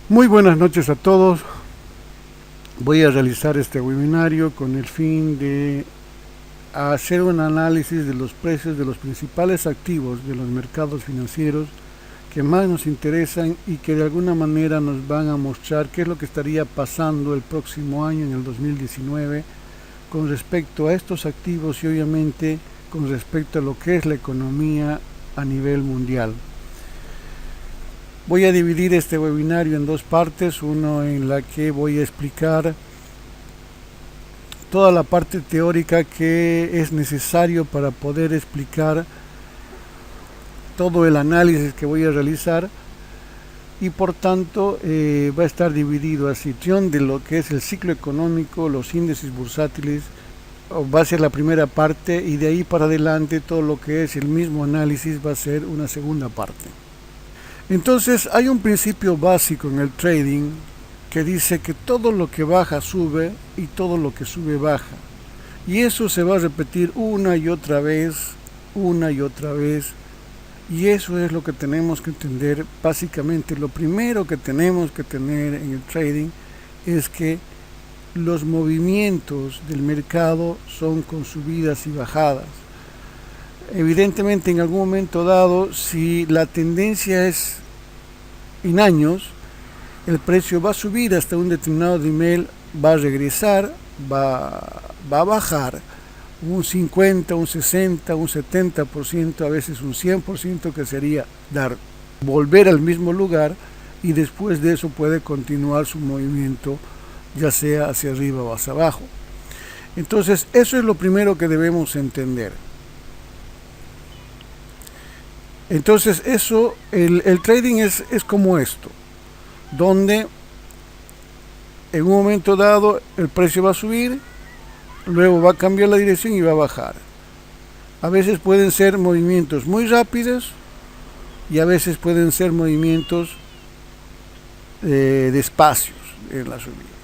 Muy buenas noches a todos. Voy a realizar este webinario con el fin de hacer un análisis de los precios de los principales activos de los mercados financieros que más nos interesan y que de alguna manera nos van a mostrar qué es lo que estaría pasando el próximo año, en el 2019, con respecto a estos activos y obviamente con respecto a lo que es la economía a nivel mundial. Voy a dividir este webinario en dos partes, uno en la que voy a explicar toda la parte teórica que es necesario para poder explicar todo el análisis que voy a realizar, y por tanto va a estar dividido así: de lo que es el ciclo económico, los índices bursátiles, va a ser la primera parte, y de ahí para adelante todo lo que es el mismo análisis va a ser una segunda parte. Entonces hay un principio básico en el trading que dice que todo lo que baja sube y todo lo que sube baja, y eso se va a repetir una y otra vez, y eso es lo que tenemos que entender. Básicamente lo primero que tenemos que tener en el trading es que los movimientos del mercado son con subidas y bajadas. Evidentemente, en algún momento dado, si la tendencia es en años, el precio va a subir hasta un determinado nivel, va a regresar, va a bajar un 50, un 60, un 70%, a veces un 100%, que sería volver al mismo lugar, y después de eso puede continuar su movimiento, ya sea hacia arriba o hacia abajo. Entonces, eso es lo primero que debemos entender. Entonces el trading es como esto, donde en un momento dado el precio va a subir, luego va a cambiar la dirección y va a bajar. A veces pueden ser movimientos muy rápidos y a veces pueden ser movimientos despacios en la subida.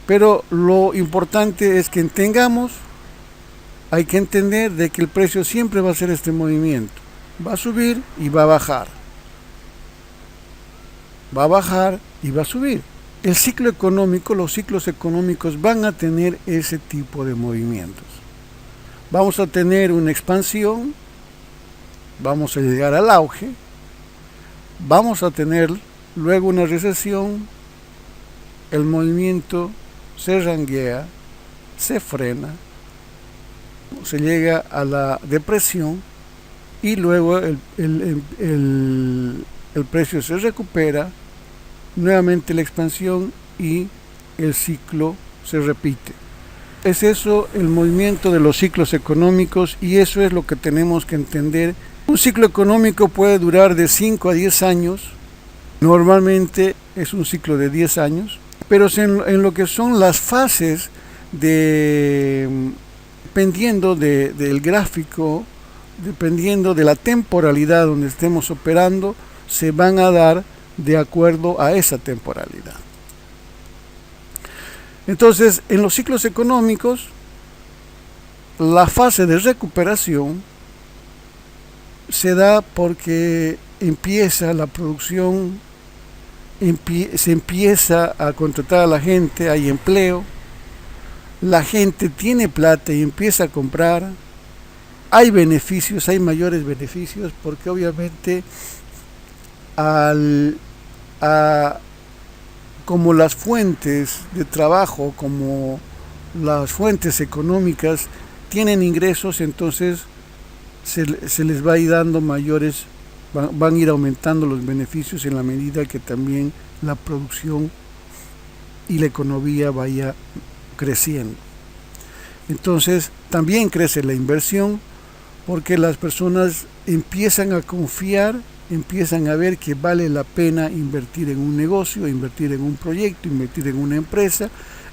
Pero lo importante es que hay que entender de que el precio siempre va a hacer este movimiento. Va a subir y va a bajar. Va a bajar y va a subir. El ciclo económico, los ciclos económicos van a tener ese tipo de movimientos. Vamos a tener una expansión, vamos a llegar al auge, vamos a tener luego una recesión, el movimiento se ranguea, se frena, se llega a la depresión, y luego el precio se recupera, nuevamente la expansión, y el ciclo se repite. Es eso el movimiento de los ciclos económicos, y eso es lo que tenemos que entender. Un ciclo económico puede durar de 5 a 10 años, normalmente es un ciclo de 10 años, pero en lo que son las fases, dependiendo del gráfico, dependiendo de la temporalidad donde estemos operando, se van a dar de acuerdo a esa temporalidad. Entonces, en los ciclos económicos, la fase de recuperación se da porque empieza la producción, se empieza a contratar a la gente, hay empleo, la gente tiene plata y empieza a comprar, hay beneficios, hay mayores beneficios, porque obviamente como las fuentes de trabajo, como las fuentes económicas tienen ingresos, entonces se les va a ir dando mayores, van a ir aumentando los beneficios en la medida que también la producción y la economía vaya creciendo. Entonces también crece la inversión, porque las personas empiezan a confiar, empiezan a ver que vale la pena invertir en un negocio, invertir en un proyecto, invertir en una empresa,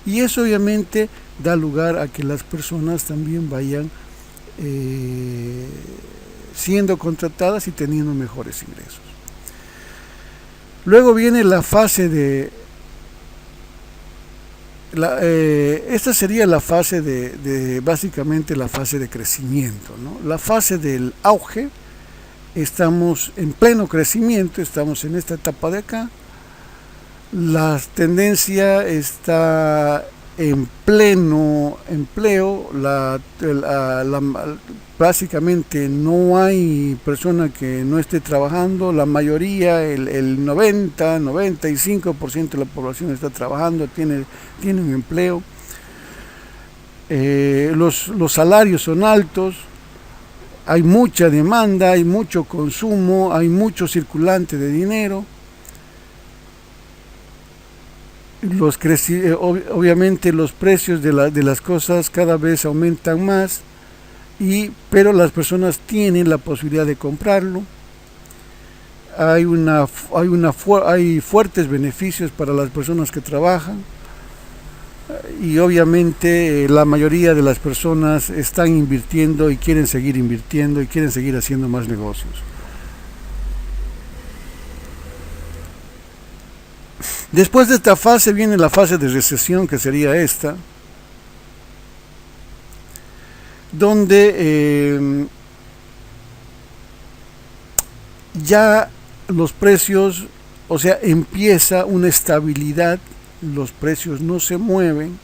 y eso obviamente da lugar a que las personas también vayan siendo contratadas y teniendo mejores ingresos. Luego viene la fase de esta sería la fase básicamente la fase de crecimiento, ¿no? La fase del auge, estamos en pleno crecimiento, estamos en esta etapa de acá. La tendencia está en pleno empleo, básicamente no hay persona que no esté trabajando, la mayoría, el 95% de la población está trabajando, tiene un empleo. Los salarios son altos, hay mucha demanda, hay mucho consumo, hay mucho circulante de dinero. Obviamente los precios de las cosas cada vez aumentan más, pero las personas tienen la posibilidad de comprarlo. Hay fuertes beneficios para las personas que trabajan, y obviamente la mayoría de las personas están invirtiendo y quieren seguir invirtiendo y quieren seguir haciendo más negocios. Después de esta fase viene la fase de recesión, que sería esta, donde ya los precios, o sea, empieza una estabilidad, los precios no se mueven,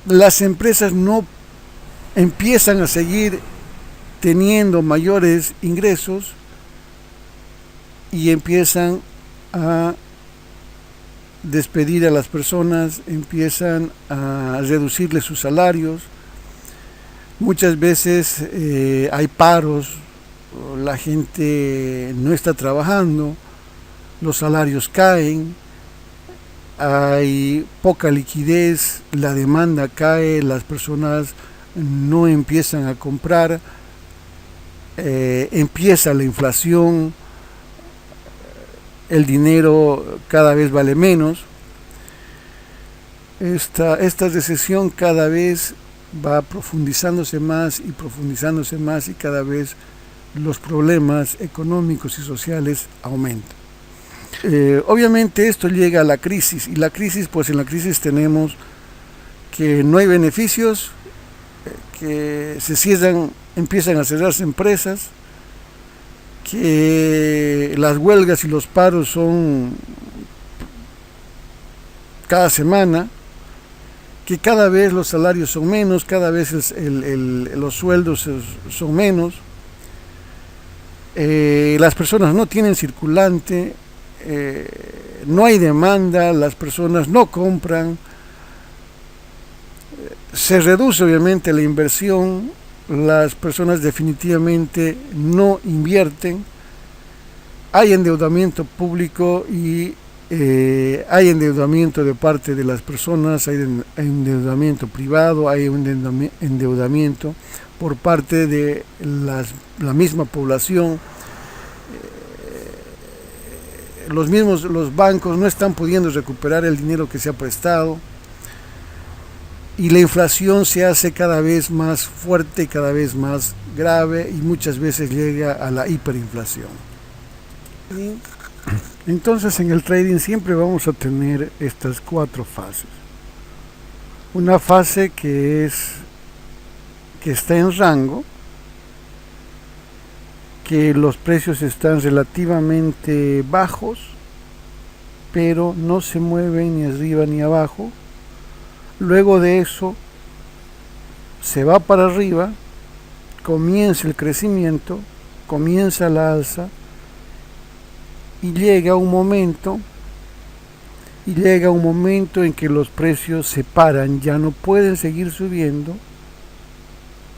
las empresas no empiezan a seguir teniendo mayores ingresos y empiezan a despedir a las personas, empiezan a reducirles sus salarios. Muchas veces hay paros, la gente no está trabajando, los salarios caen, hay poca liquidez, la demanda cae, las personas no empiezan a comprar, empieza la inflación, el dinero cada vez vale menos. Esta recesión cada vez va profundizándose más y cada vez los problemas económicos y sociales aumentan. Obviamente esto llega a la crisis, y la crisis, pues en la crisis tenemos que no hay beneficios, que empiezan a cerrarse empresas, que las huelgas y los paros son cada semana, que cada vez los salarios son menos, cada vez los sueldos son menos, las personas no tienen circulante, no hay demanda, las personas no compran, se reduce obviamente la inversión, las personas definitivamente no invierten, hay endeudamiento público y hay endeudamiento de parte de las personas, hay endeudamiento privado, hay un endeudamiento por parte de la misma población. Los bancos no están pudiendo recuperar el dinero que se ha prestado, y la inflación se hace cada vez más fuerte, cada vez más grave, y muchas veces llega a la hiperinflación. Entonces en el trading siempre vamos a tener estas 4 fases. Una fase que está en rango, que los precios están relativamente bajos, pero no se mueven ni arriba ni abajo. Luego de eso se va para arriba, comienza el crecimiento, comienza la alza, y llega un momento en que los precios se paran, ya no pueden seguir subiendo,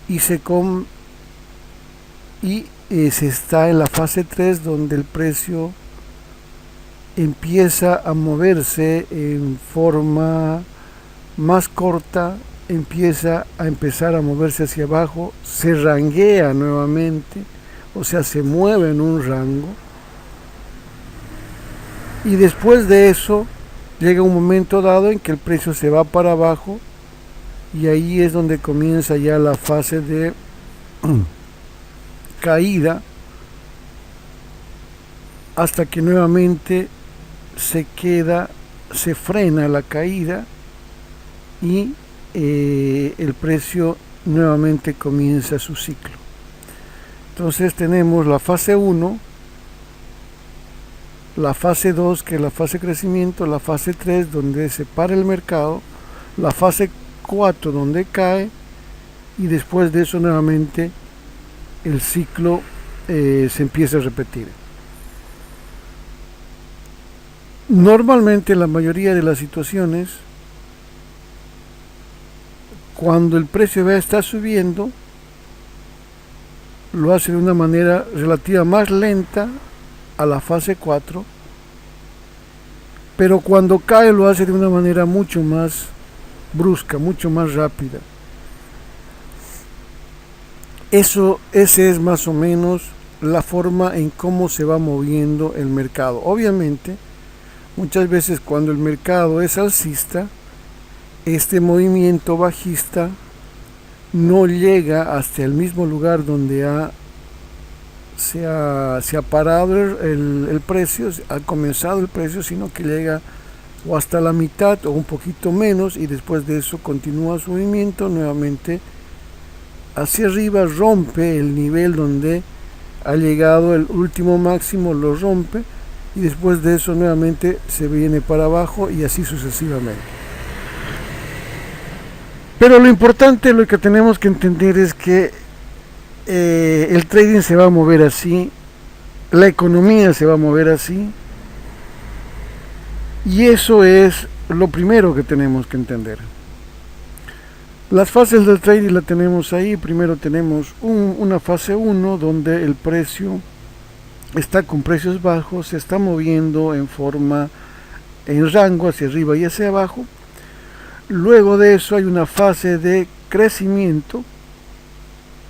y se está en la fase 3, donde el precio empieza a moverse en forma más corta, empieza a moverse hacia abajo, se ranguea nuevamente, o sea, se mueve en un rango, y después de eso llega un momento dado en que el precio se va para abajo, y ahí es donde comienza ya la fase de caída, hasta que nuevamente se frena la caída, y el precio nuevamente comienza su ciclo. Entonces tenemos la fase 1, la fase 2, que es la fase de crecimiento, la fase 3, donde se para el mercado, la fase 4, donde cae, y después de eso nuevamente el ciclo se empieza a repetir. Normalmente, en la mayoría de las situaciones, cuando el precio va a estar subiendo, lo hace de una manera relativa más lenta a la fase 4, pero cuando cae lo hace de una manera mucho más brusca, mucho más rápida. Esa es más o menos la forma en cómo se va moviendo el mercado. Obviamente, muchas veces cuando el mercado es alcista, este movimiento bajista no llega hasta el mismo lugar donde se ha parado el precio, ha comenzado el precio, sino que llega o hasta la mitad o un poquito menos, y después de eso continúa su movimiento nuevamente hacia arriba, rompe el nivel donde ha llegado el último máximo, lo rompe, y después de eso nuevamente se viene para abajo, y así sucesivamente. Pero lo importante, lo que tenemos que entender es que el trading se va a mover así, la economía se va a mover así, y eso es lo primero que tenemos que entender. Las fases del trading la tenemos ahí. Primero tenemos una fase 1, donde el precio está con precios bajos, se está moviendo en rango hacia arriba y hacia abajo. Luego de eso hay una fase de crecimiento,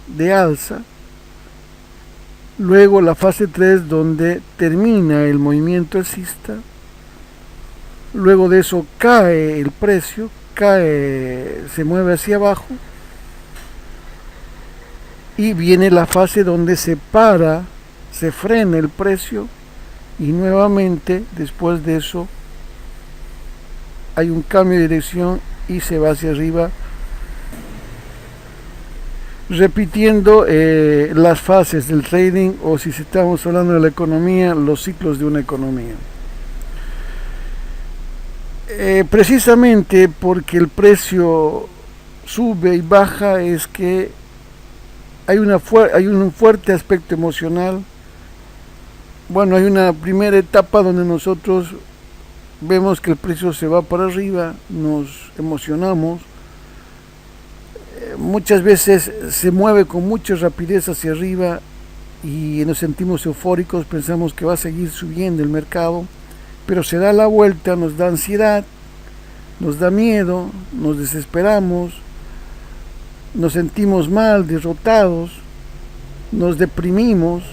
de alza. Luego la fase 3, donde termina el movimiento alcista. Luego de eso cae el precio, se mueve hacia abajo, y viene la fase donde se frena el precio, y nuevamente después de eso hay un cambio de dirección y se va hacia arriba, repitiendo las fases del trading, o si estamos hablando de la economía, los ciclos de una economía. Precisamente porque el precio sube y baja es que hay un fuerte aspecto emocional. Bueno, hay una primera etapa donde nosotros vemos que el precio se va para arriba, nos emocionamos, muchas veces se mueve con mucha rapidez hacia arriba y nos sentimos eufóricos, pensamos que va a seguir subiendo el mercado, pero se da la vuelta, nos da ansiedad, nos da miedo, nos desesperamos, nos sentimos mal, derrotados, nos deprimimos.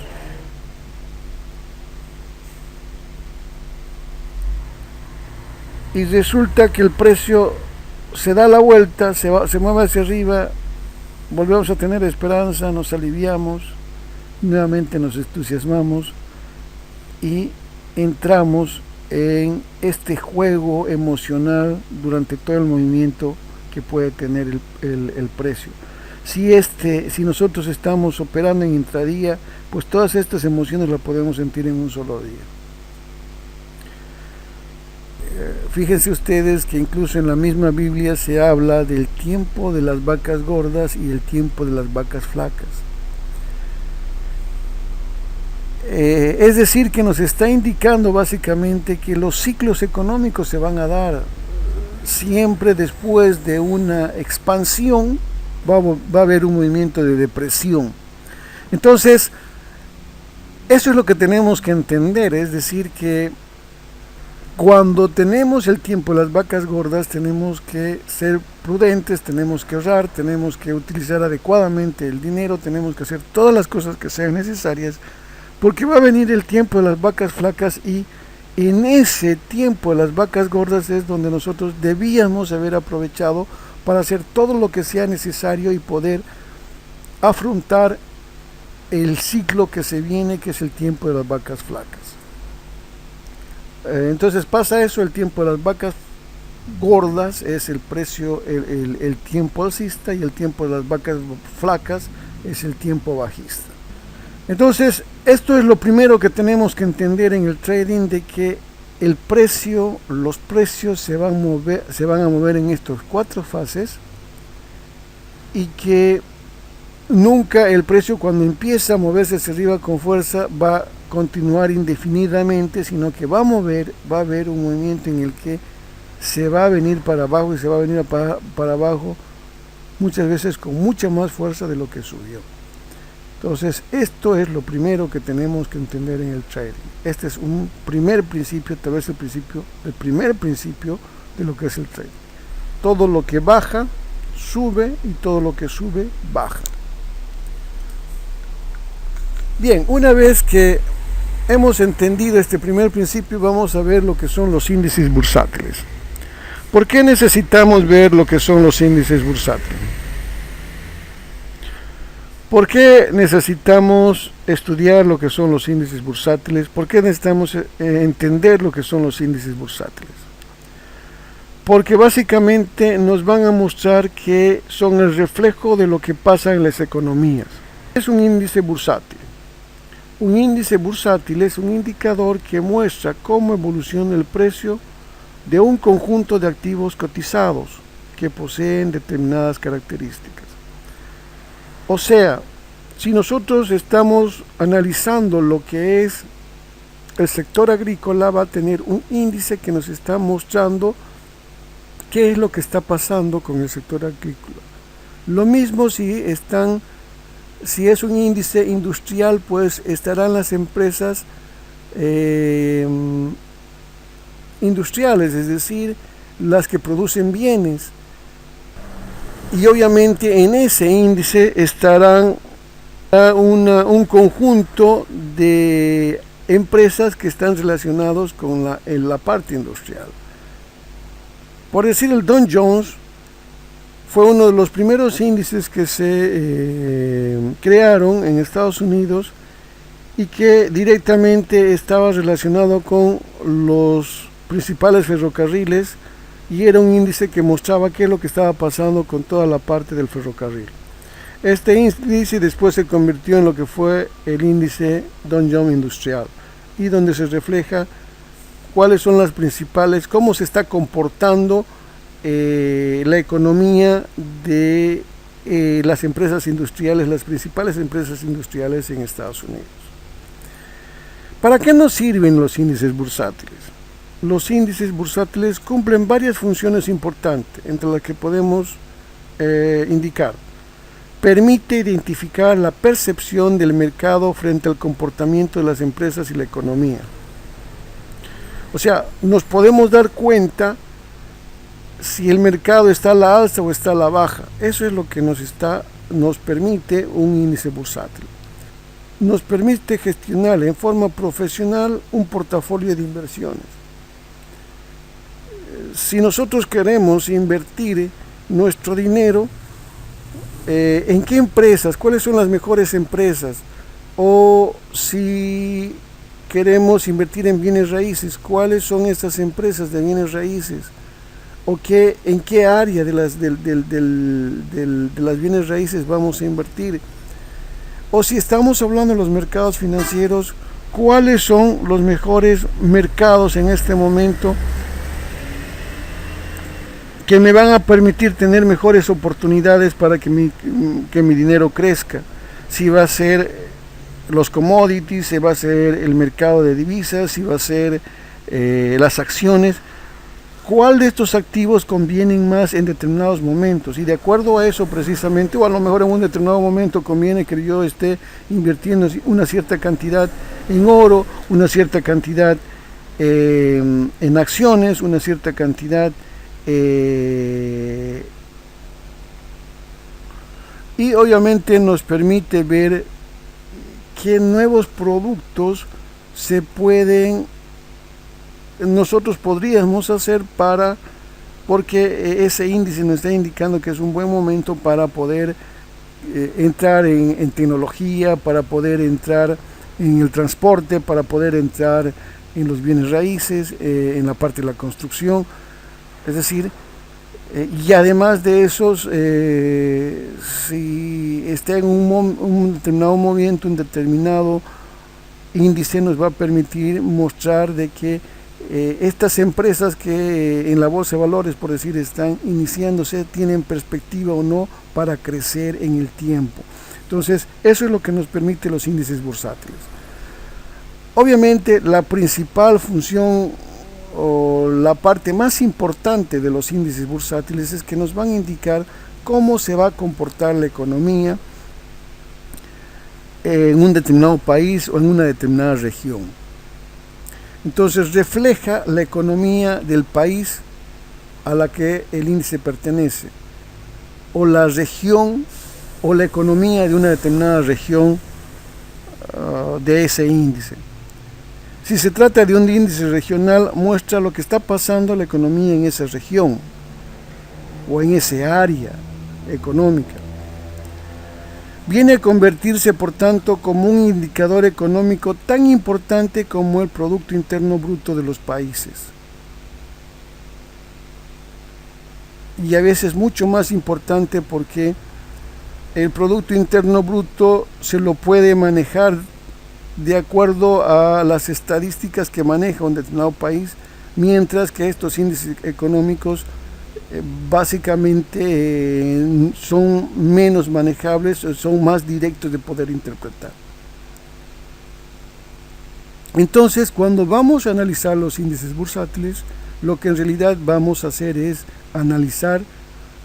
Y resulta que el precio se da la vuelta, se mueve hacia arriba, volvemos a tener esperanza, nos aliviamos, nuevamente nos entusiasmamos y entramos en este juego emocional durante todo el movimiento que puede tener el precio. Si nosotros estamos operando en intradía, pues todas estas emociones las podemos sentir en un solo día. Fíjense ustedes que incluso en la misma Biblia se habla del tiempo de las vacas gordas y el tiempo de las vacas flacas. Es decir, que nos está indicando básicamente que los ciclos económicos se van a dar siempre después de una expansión, va a haber un movimiento de depresión. Entonces, eso es lo que tenemos que entender, es decir, que cuando tenemos el tiempo de las vacas gordas tenemos que ser prudentes, tenemos que ahorrar, tenemos que utilizar adecuadamente el dinero, tenemos que hacer todas las cosas que sean necesarias, porque va a venir el tiempo de las vacas flacas, y en ese tiempo de las vacas gordas es donde nosotros debíamos haber aprovechado para hacer todo lo que sea necesario y poder afrontar el ciclo que se viene, que es el tiempo de las vacas flacas. Entonces pasa eso, el tiempo de las vacas gordas es el precio, el tiempo alcista, y el tiempo de las vacas flacas es el tiempo bajista. Entonces, esto es lo primero que tenemos que entender en el trading, de que los precios se van a mover en estas 4 fases, y que nunca el precio, cuando empieza a moverse hacia arriba con fuerza, va a continuar indefinidamente, sino que va a haber un movimiento en el que se va a venir para abajo, y se va a venir para abajo muchas veces con mucha más fuerza de lo que subió. Entonces, esto es lo primero que tenemos que entender en el trading. Este es un primer principio, tal vez el primer principio de lo que es el trading. Todo lo que baja, sube, y todo lo que sube, baja. Bien, una vez que hemos entendido este primer principio, vamos a ver lo que son los índices bursátiles. ¿Por qué necesitamos ver lo que son los índices bursátiles? ¿Por qué necesitamos estudiar lo que son los índices bursátiles? ¿Por qué necesitamos entender lo que son los índices bursátiles? Porque básicamente nos van a mostrar que son el reflejo de lo que pasa en las economías. Es un índice bursátil. Un índice bursátil es un indicador que muestra cómo evoluciona el precio de un conjunto de activos cotizados que poseen determinadas características. O sea, si nosotros estamos analizando lo que es el sector agrícola, va a tener un índice que nos está mostrando qué es lo que está pasando con el sector agrícola. Lo mismo si es un índice industrial, pues estarán las empresas industriales, es decir, las que producen bienes. Y obviamente en ese índice estarán un conjunto de empresas que están relacionados con la parte industrial. Por decir, el Dow Jones fue uno de los primeros índices que se crearon en Estados Unidos, y que directamente estaba relacionado con los principales ferrocarriles, y era un índice que mostraba qué es lo que estaba pasando con toda la parte del ferrocarril. Este índice después se convirtió en lo que fue el índice Dow Jones Industrial, y donde se refleja cuáles son las principales, cómo se está comportando la economía de las empresas industriales, las principales empresas industriales en Estados Unidos. ¿Para qué nos sirven los índices bursátiles? Los índices bursátiles cumplen varias funciones importantes, entre las que podemos indicar. Permite identificar la percepción del mercado frente al comportamiento de las empresas y la economía. O sea, nos podemos dar cuenta si el mercado está a la alza o está a la baja. Eso es lo que nos permite un índice bursátil. Nos permite gestionar en forma profesional un portafolio de inversiones. Si nosotros queremos invertir nuestro dinero, ¿en qué empresas? ¿Cuáles son las mejores empresas? O si queremos invertir en bienes raíces, ¿cuáles son estas empresas de bienes raíces? ¿O en qué área de las bienes raíces vamos a invertir? O si estamos hablando de los mercados financieros, ¿cuáles son los mejores mercados en este momento que me van a permitir tener mejores oportunidades para que mi dinero crezca? Si va a ser los commodities, si va a ser el mercado de divisas, si va a ser las acciones. ¿Cuál de estos activos convienen más en determinados momentos? Y de acuerdo a eso precisamente, o a lo mejor en un determinado momento conviene que yo esté invirtiendo una cierta cantidad en oro, una cierta cantidad en acciones, una cierta cantidad y obviamente nos permite ver qué nuevos productos nosotros podríamos hacer porque ese índice nos está indicando que es un buen momento para poder entrar en tecnología, para poder entrar en el transporte, para poder entrar en los bienes raíces, en la parte de la construcción. Es decir, Y además de eso, si está en un determinado movimiento, un determinado índice nos va a permitir mostrar de que estas empresas que en la bolsa de valores, por decir, están iniciándose, tienen perspectiva o no para crecer en el tiempo. Entonces, eso es lo que nos permite los índices bursátiles. Obviamente, la principal función o la parte más importante de los índices bursátiles es que nos van a indicar cómo se va a comportar la economía en un determinado país o en una determinada región. Entonces refleja la economía del país a la que el índice pertenece, o la región o la economía de una determinada región de ese índice. Si se trata de un índice regional, muestra lo que está pasando la economía en esa región o en esa área económica. Viene a convertirse, por tanto, como un indicador económico tan importante como el Producto Interno Bruto de los países. Y a veces mucho más importante porque el Producto Interno Bruto se lo puede manejar de acuerdo a las estadísticas que maneja un determinado país, mientras que estos índices económicos básicamente son menos manejables, son más directos de poder interpretar. Entonces, cuando vamos a analizar los índices bursátiles, lo que en realidad vamos a hacer es analizar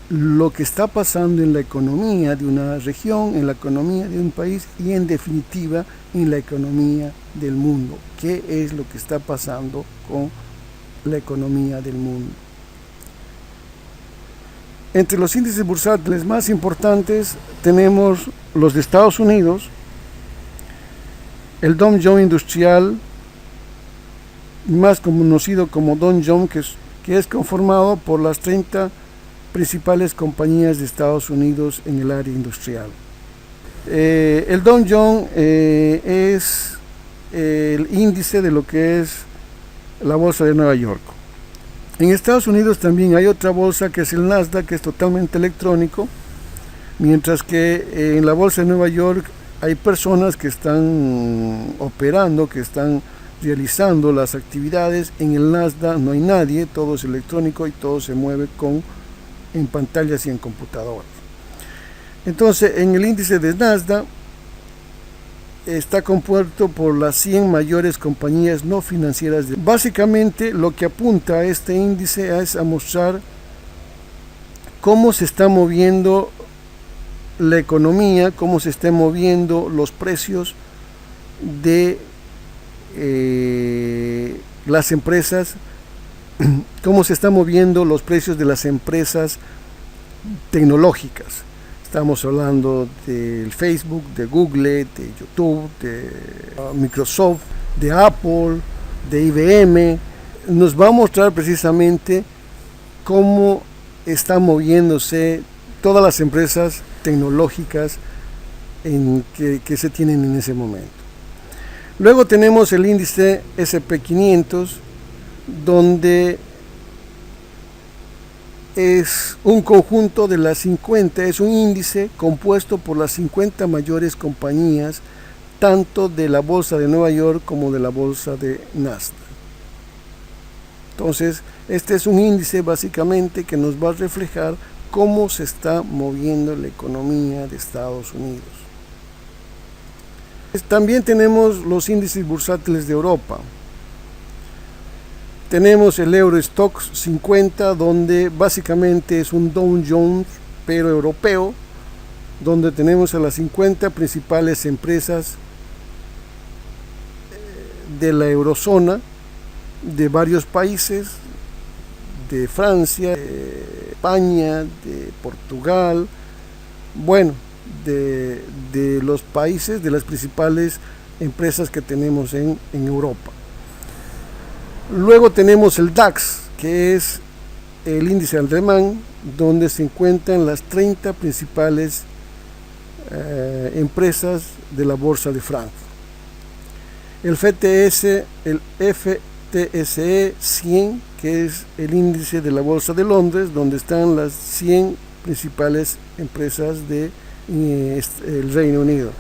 lo que está pasando en la economía de una región, en la economía de un país y en definitiva en la economía del mundo. ¿Qué es lo que está pasando con la economía del mundo? Entre los índices bursátiles más importantes tenemos los de Estados Unidos, el Dow Jones Industrial, más conocido como Dow Jones, que es conformado por las 30 principales compañías de Estados Unidos en el área industrial. El Dow Jones es el índice de lo que es la bolsa de Nueva York. En Estados Unidos también hay otra bolsa que es el Nasdaq, que es totalmente electrónico, mientras que en la bolsa de Nueva York hay personas que están operando, que están realizando las actividades. En el Nasdaq no hay nadie, todo es electrónico y todo se mueve en pantallas y en computadoras. Entonces, en el índice de Nasdaq está compuesto por las 100 mayores compañías no financieras. Básicamente, lo que apunta a este índice es a mostrar cómo se está moviendo la economía, cómo se están moviendo los precios de las empresas, cómo se están moviendo los precios de las empresas tecnológicas. Estamos hablando del Facebook, de Google, de YouTube, de Microsoft, de Apple, de IBM. Nos va a mostrar precisamente cómo están moviéndose todas las empresas tecnológicas que se tienen en ese momento. Luego tenemos el índice SP500, donde es un conjunto de las 50, es un índice compuesto por las 50 mayores compañías, tanto de la bolsa de Nueva York como de la bolsa de Nasdaq. Entonces, este es un índice básicamente que nos va a reflejar cómo se está moviendo la economía de Estados Unidos. También tenemos los índices bursátiles de Europa. Tenemos el Eurostoxx 50, donde básicamente es un Dow Jones, pero europeo, donde tenemos a las 50 principales empresas de la eurozona, de varios países, de Francia, de España, de Portugal, bueno, de los países, de las principales empresas que tenemos en Europa. Luego tenemos el DAX, que es el índice alemán, donde se encuentran las 30 principales empresas de la bolsa de Frankfurt. El FTSE 100, que es el índice de la Bolsa de Londres, donde están las 100 principales empresas del Reino Unido.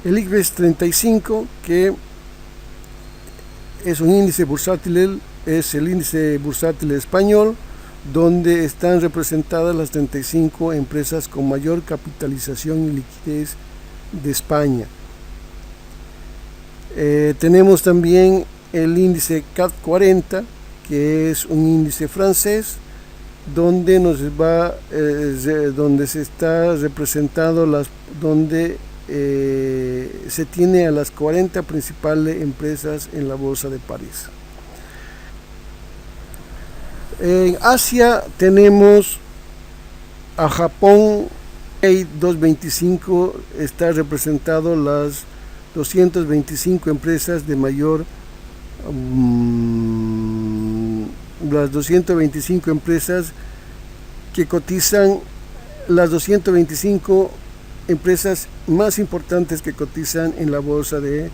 El IBEX 35, que es un índice bursátil, es el índice bursátil español, donde están representadas las 35 empresas con mayor capitalización y liquidez de España. Tenemos también el índice CAC 40, que es un índice francés, donde donde se está representado donde se tiene a las 40 principales empresas en la bolsa de París. En Asia tenemos a Japón. 225 está representado las 225 empresas de mayor, las 225 empresas que cotizan, las 225 empresas más importantes que cotizan en la bolsa de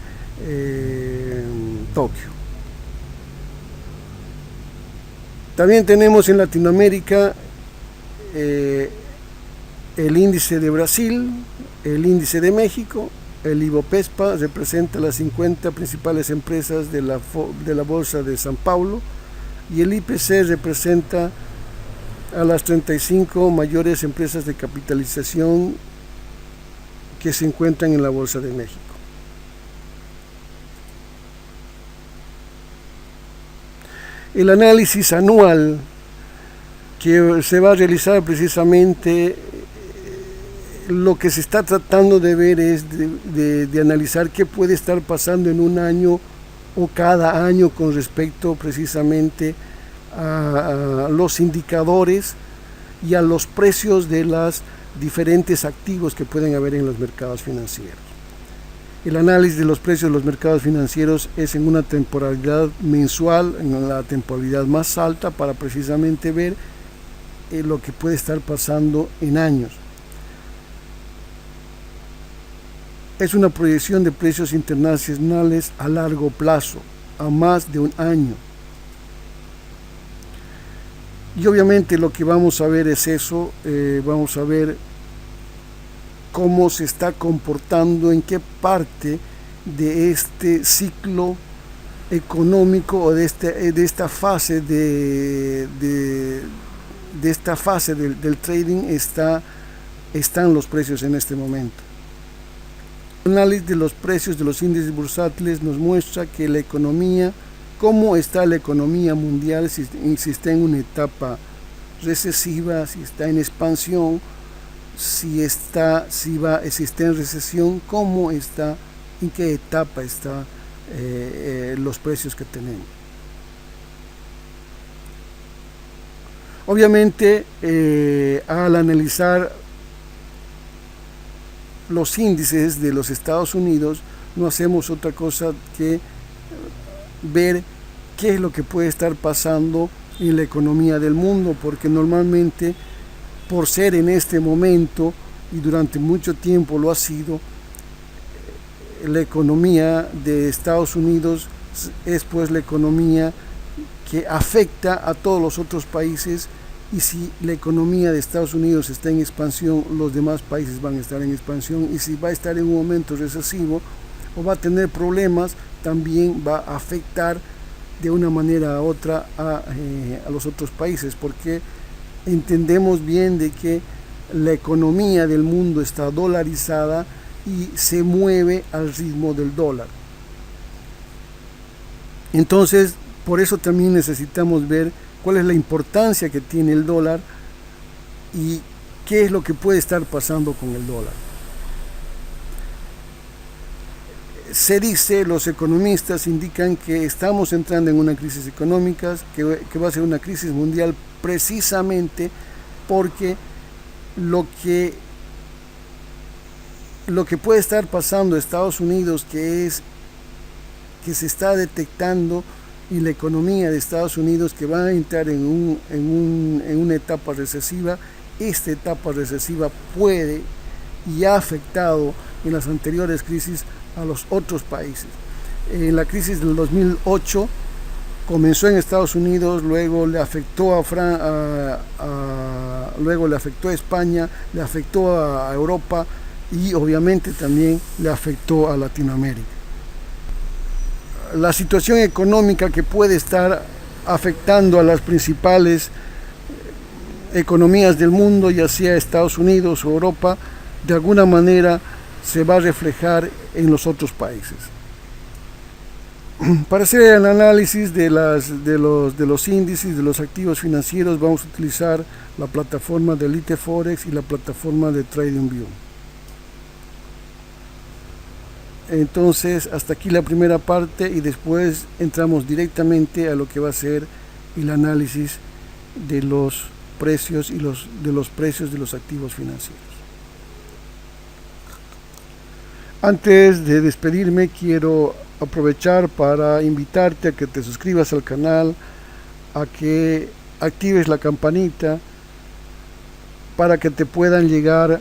Tokio. También tenemos en Latinoamérica el índice de Brasil, el índice de México. El Ibovespa representa las 50 principales empresas de la bolsa de San Paulo, y el IPC representa a las 35 mayores empresas de capitalización que se encuentran en la bolsa de México. El análisis anual que se va a realizar, precisamente lo que se está tratando de ver es de analizar qué puede estar pasando en un año o cada año con respecto precisamente a los indicadores y a los precios de los diferentes activos que pueden haber en los mercados financieros. El análisis de los precios de los mercados financieros es en una temporalidad mensual, en la temporalidad más alta, para precisamente ver lo que puede estar pasando en años. Es una proyección de precios internacionales a largo plazo, a más de un año. Y obviamente lo que vamos a ver es eso, vamos a ver cómo se está comportando, en qué parte de este ciclo económico o de esta fase del trading están los precios en este momento. El análisis de los precios de los índices bursátiles nos muestra que la economía, cómo está la economía mundial, si está en una etapa recesiva, si está en expansión, si está en recesión, cómo está, en qué etapa están los precios que tenemos. Obviamente, al analizar los índices de los Estados Unidos, no hacemos otra cosa que ver qué es lo que puede estar pasando en la economía del mundo, porque normalmente, por ser en este momento y durante mucho tiempo lo ha sido, la economía de Estados Unidos es pues la economía que afecta a todos los otros países, y si la economía de Estados Unidos está en expansión, los demás países van a estar en expansión, y si va a estar en un momento recesivo o va a tener problemas, también va a afectar de una manera u otra a los otros países, porque entendemos bien de que la economía del mundo está dolarizada y se mueve al ritmo del dólar. Entonces, por eso también necesitamos ver cuál es la importancia que tiene el dólar y qué es lo que puede estar pasando con el dólar. Se dice, los economistas indican que estamos entrando en una crisis económica, que va a ser una crisis mundial, precisamente porque lo que puede estar pasando en Estados Unidos, que se está detectando en la economía de Estados Unidos, que va a entrar en una etapa recesiva. Esta etapa recesiva puede y ha afectado en las anteriores crisis a los otros países. En la crisis del 2008 comenzó en Estados Unidos, luego le afectó luego le afectó a España, le afectó a Europa y obviamente también le afectó a Latinoamérica. La situación económica que puede estar afectando a las principales economías del mundo, ya sea Estados Unidos o Europa, de alguna manera se va a reflejar en los otros países. Para hacer el análisis de los índices de los activos financieros vamos a utilizar la plataforma de Elite Forex y la plataforma de TradingView. Entonces hasta aquí la primera parte y después entramos directamente a lo que va a ser el análisis de los precios y de los precios de los activos financieros. Antes de despedirme quiero aprovechar para invitarte a que te suscribas al canal, a que actives la campanita para que te puedan llegar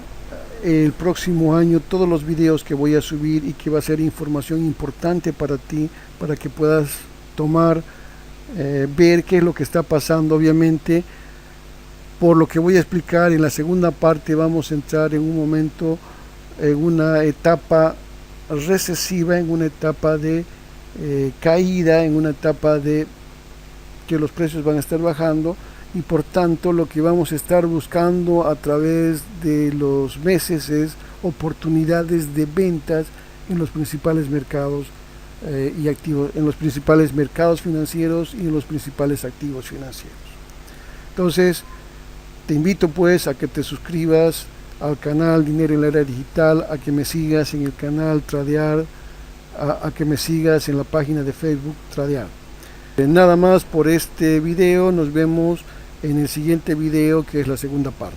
el próximo año todos los videos que voy a subir y que va a ser información importante para ti, para que puedas tomar, ver qué es lo que está pasando. Obviamente, por lo que voy a explicar en la segunda parte, vamos a entrar en un momento en una etapa recesiva, en una etapa de caída, en una etapa de que los precios van a estar bajando y por tanto lo que vamos a estar buscando a través de los meses es oportunidades de ventas en los principales mercados y activos, en los principales mercados financieros y en los principales activos financieros. Entonces te invito pues a que te suscribas al canal Dinero en la Era Digital, a que me sigas en el canal Tradear, a que me sigas en la página de Facebook Tradear. Nada más por este video, nos vemos en el siguiente video que es la segunda parte.